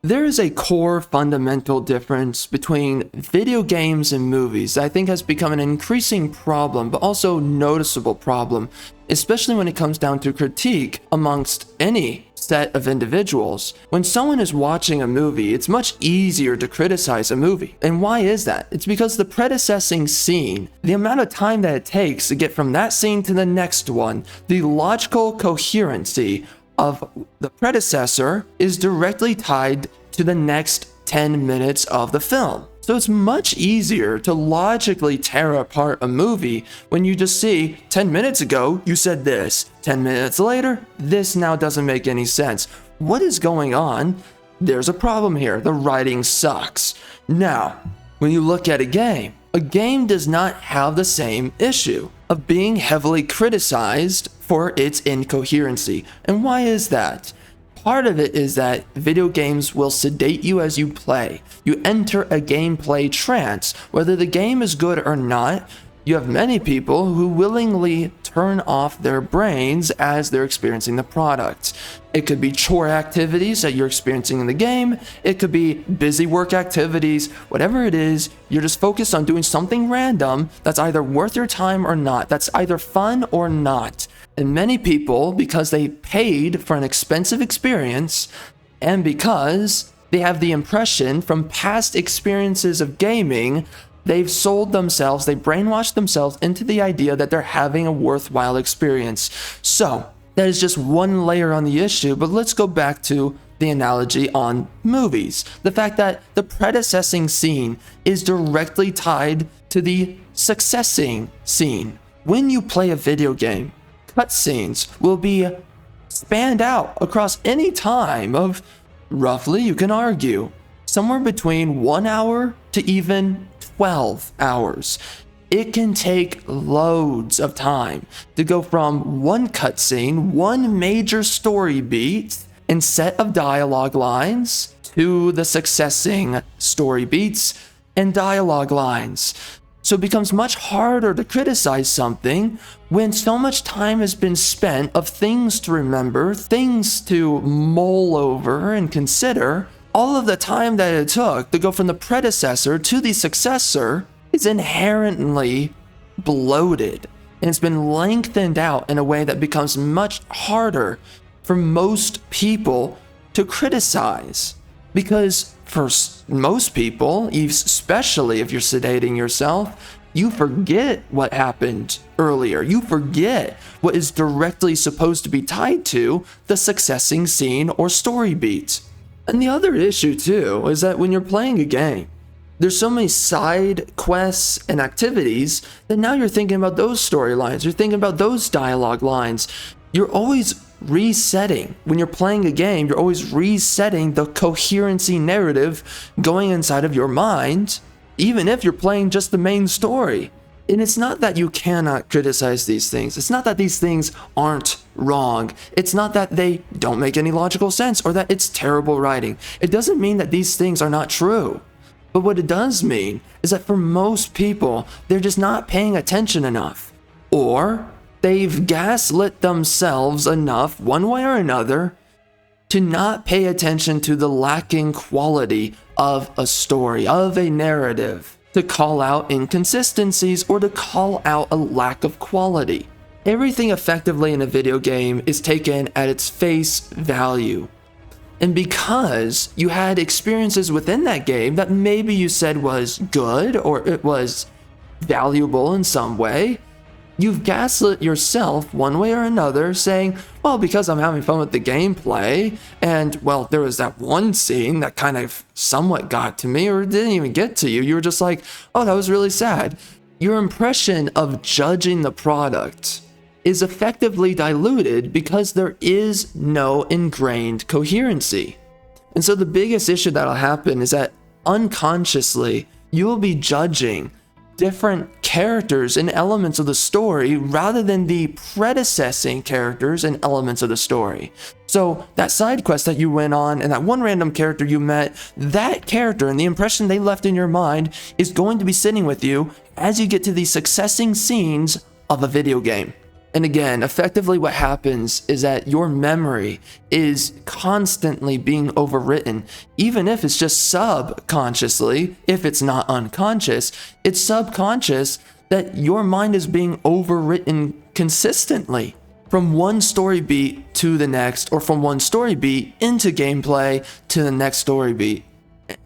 There is a core fundamental difference between video games and movies that I think has become an increasing problem, but also noticeable problem, especially when it comes down to critique amongst any set of individuals. When someone is watching a movie, it's much easier to criticize a movie. And why is that? It's because the predecessing scene, the amount of time that it takes to get from that scene to the next one, the logical coherency of the predecessor is directly tied to the next 10 minutes of the film. So it's much easier to logically tear apart a movie when you just see 10 minutes ago you said this, 10 minutes later this now doesn't make any sense. What is going on? There's a problem here. The writing sucks. Now, when you look at a game does not have the same issue of being heavily criticized for its incoherency. And why is that? Part of it is that video games will sedate you as you play. You enter a gameplay trance. Whether the game is good or not, you have many people who willingly turn off their brains as they're experiencing the product. It could be chore activities that you're experiencing in the game. It could be busy work activities. Whatever it is, you're just focused on doing something random that's either worth your time or not. That's either fun or not. And many people, because they paid for an expensive experience, and because they have the impression from past experiences of gaming, they've sold themselves, they brainwashed themselves into the idea that they're having a worthwhile experience. So, that is just one layer on the issue, but let's go back to the analogy on movies. The fact that the predecessing scene is directly tied to the successing scene. When you play a video game, cutscenes will be spanned out across any time of roughly, you can argue, somewhere between 1 hour to even 12 hours. It can take loads of time to go from one cutscene, one major story beat and set of dialogue lines to the successing story beats and dialogue lines. So it becomes much harder to criticize something when so much time has been spent of things to remember, things to mull over and consider. All of the time that it took to go from the predecessor to the successor is inherently bloated, and it's been lengthened out in a way that becomes much harder for most people to criticize. Because for most people, especially if you're sedating yourself, you forget what happened earlier. You forget what is directly supposed to be tied to the successing scene or story beat. And the other issue too is that when you're playing a game, there's so many side quests and activities that now you're thinking about those storylines, you're thinking about those dialogue lines. You're always resetting. When you're playing a game, you're always resetting the coherency narrative going inside of your mind, even if you're playing just the main story. And it's not that you cannot criticize these things. It's not that these things aren't wrong. It's not that they don't make any logical sense or that it's terrible writing. It doesn't mean that these things are not true. But what it does mean is that for most people, they're just not paying attention enough. Or they've gaslit themselves enough, one way or another, to not pay attention to the lacking quality of a story, of a narrative, to call out inconsistencies or to call out a lack of quality. Everything effectively in a video game is taken at its face value. And because you had experiences within that game that maybe you said was good or it was valuable in some way, you've gaslit yourself one way or another saying, well, because I'm having fun with the gameplay, and well, there was that one scene that kind of somewhat got to me, or it didn't even get to you. You were just like, oh, that was really sad. Your impression of judging the product is effectively diluted because there is no ingrained coherency. And so the biggest issue that'll happen is that unconsciously, you will be judging different characters and elements of the story rather than the predecessing characters and elements of the story. So that side quest that you went on and that one random character you met, that character and the impression they left in your mind is going to be sitting with you as you get to the successing scenes of a video game. And again, effectively what happens is that your memory is constantly being overwritten, even if it's just subconsciously. If it's not unconscious, it's subconscious that your mind is being overwritten consistently from one story beat to the next, or from one story beat into gameplay to the next story beat.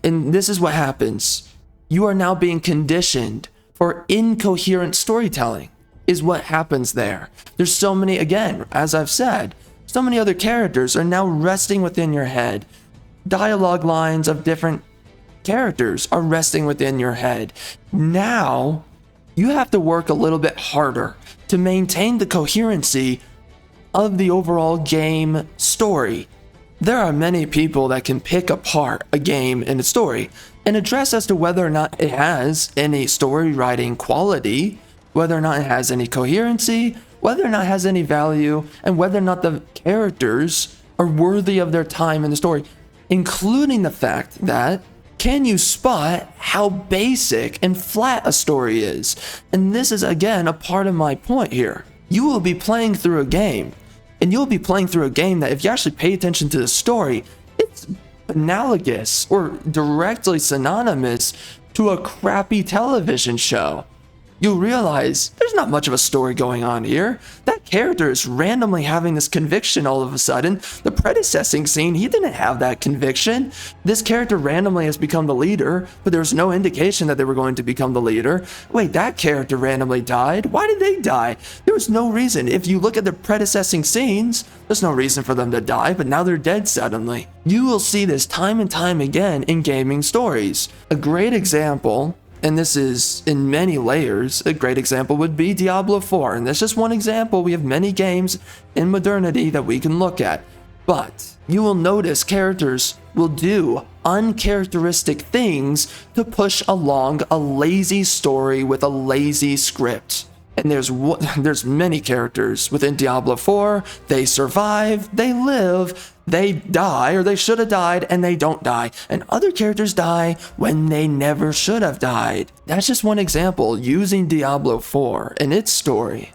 And this is what happens. You are now being conditioned for incoherent storytelling is what happens there. There's so many, again, as I've said, so many other characters are now resting within your head. Dialogue lines of different characters are resting within your head. Now, you have to work a little bit harder to maintain the coherency of the overall game story. There are many people that can pick apart a game and a story and address as to whether or not it has any story writing quality, whether or not it has any coherency, whether or not it has any value, and whether or not the characters are worthy of their time in the story, including the fact that, can you spot how basic and flat a story is? And this is, again, a part of my point here. You will be playing through a game, and you'll be playing through a game that, if you actually pay attention to the story, it's analogous or directly synonymous to a crappy television show. You'll realize there's not much of a story going on here. That character is randomly having this conviction all of a sudden. The predecessing scene, he didn't have that conviction. This character randomly has become the leader, but there's no indication that they were going to become the leader. Wait, that character randomly died? Why did they die? There was no reason. If you look at the predecessing scenes, there's no reason for them to die, but now they're dead suddenly. You will see this time and time again in gaming stories. A great example, and this is in many layers, a great example would be Diablo 4. And that's just one example. We have many games in modernity that we can look at. But you will notice characters will do uncharacteristic things to push along a lazy story with a lazy script. And there's many characters within Diablo 4. They survive, they live, they die, or they should have died, and they don't die. And other characters die when they never should have died. That's just one example using Diablo 4 and its story.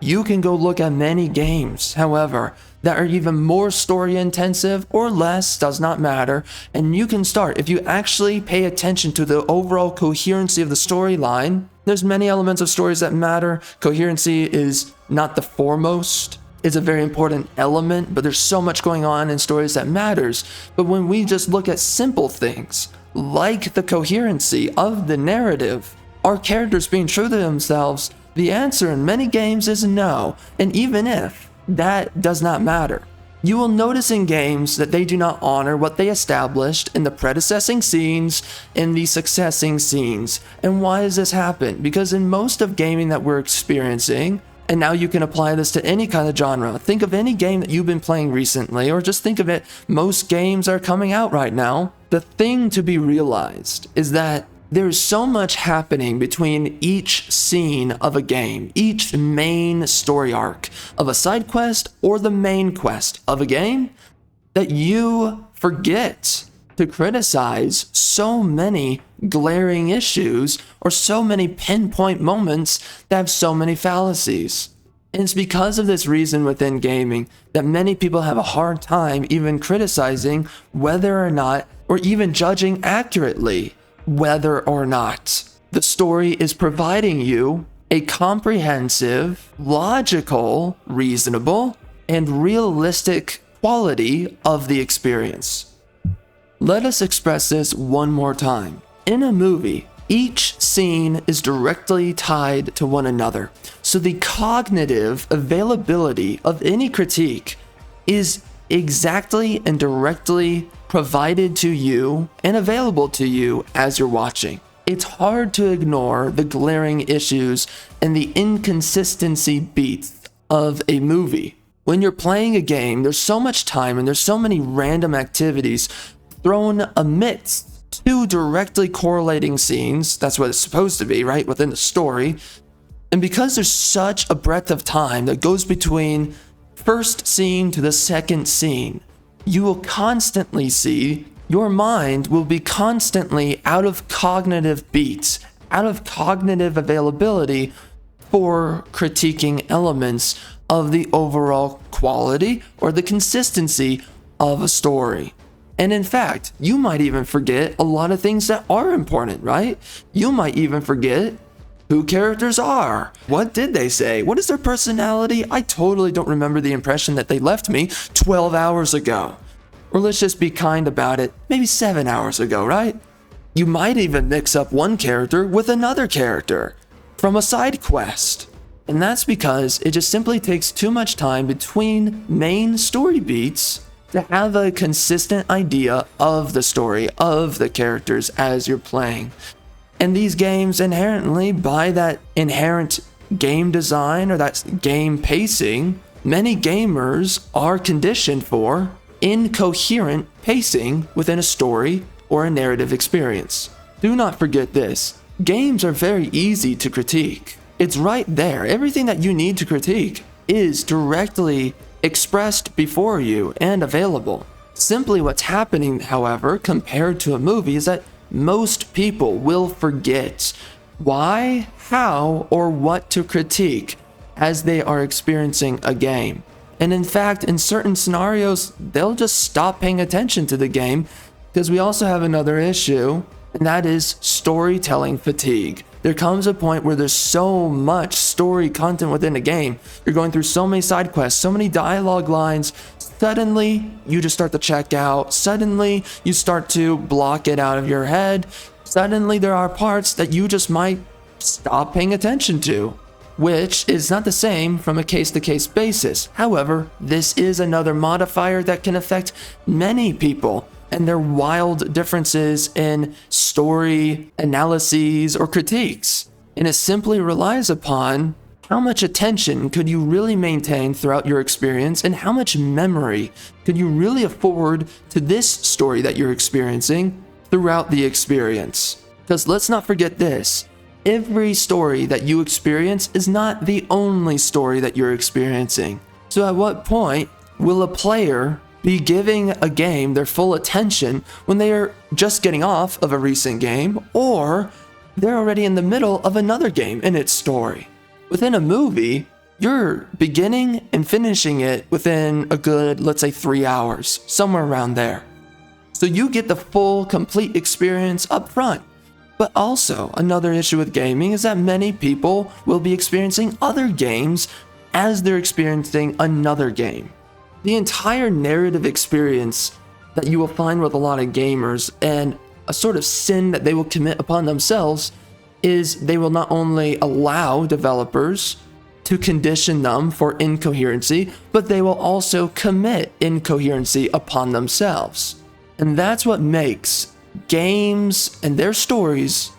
You can go look at many games, however, that are even more story intensive or less, does not matter. And you can start, if you actually pay attention to the overall coherency of the storyline. There's many elements of stories that matter. Coherency is not the foremost. It's a very important element, but there's so much going on in stories that matters. But when we just look at simple things, like the coherency of the narrative, are characters being true to themselves? The answer in many games is no. And even if that does not matter, you will notice in games that they do not honor what they established in the predecessing scenes and the succeeding scenes. And why does this happen? Because in most of gaming that we're experiencing, and now you can apply this to any kind of genre. Think of any game that you've been playing recently, or just think of it, most games are coming out right now. The thing to be realized is that there's so much happening between each scene of a game, each main story arc of a side quest or the main quest of a game, that you forget to criticize so many glaring issues or so many pinpoint moments that have so many fallacies. And it's because of this reason within gaming that many people have a hard time even criticizing whether or not, or even judging accurately whether or not the story is providing you a comprehensive, logical, reasonable, and realistic quality of the experience. Let us express this one more time. In a movie, each scene is directly tied to one another, so the cognitive availability of any critique is exactly and directly provided to you and available to you as you're watching. It's hard to ignore the glaring issues and the inconsistency beats of a movie. When you're playing a game, there's so much time and there's so many random activities thrown amidst two directly correlating scenes. That's what it's supposed to be, right? Within the story. And because there's such a breadth of time that goes between first scene to the second scene, you will constantly see, your mind will be constantly out of cognitive beats, out of cognitive availability for critiquing elements of the overall quality or the consistency of a story. And in fact, you might even forget a lot of things that are important, right? You might even forget who characters are. What did they say? What is their personality? I totally don't remember the impression that they left me 12 hours ago. Or let's just be kind about it, maybe 7 hours ago, right? You might even mix up one character with another character from a side quest. And that's because it just simply takes too much time between main story beats to have a consistent idea of the story, of the characters as you're playing. And these games inherently, by that inherent game design or that game pacing, many gamers are conditioned for incoherent pacing within a story or a narrative experience. Do not forget this. Games are very easy to critique. It's right there. Everything that you need to critique is directly expressed before you and available. Simply what's happening, however, compared to a movie is that most people will forget why, how, or what to critique as they are experiencing a game. And in fact, in certain scenarios, they'll just stop paying attention to the game because we also have another issue, and that is storytelling fatigue. There comes a point where there's so much story content within a game. You're going through so many side quests, so many dialogue lines. Suddenly, you just start to check out. Suddenly, you start to block it out of your head. Suddenly, there are parts that you just might stop paying attention to, which is not the same from a case-to-case basis. However, this is another modifier that can affect many people and their wild differences in story analyses or critiques. And it simply relies upon how much attention could you really maintain throughout your experience and how much memory could you really afford to this story that you're experiencing throughout the experience. Because let's not forget this. Every story that you experience is not the only story that you're experiencing. So at what point will a player be giving a game their full attention when they are just getting off of a recent game, or they're already in the middle of another game in its story? Within a movie, you're beginning and finishing it within a good, let's say 3 hours, somewhere around there. So you get the full, complete experience up front. But also, another issue with gaming is that many people will be experiencing other games as they're experiencing another game. The entire narrative experience that you will find with a lot of gamers, and a sort of sin that they will commit upon themselves, is they will not only allow developers to condition them for incoherency, but they will also commit incoherency upon themselves. And that's what makes games and their stories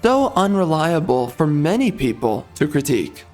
so unreliable for many people to critique.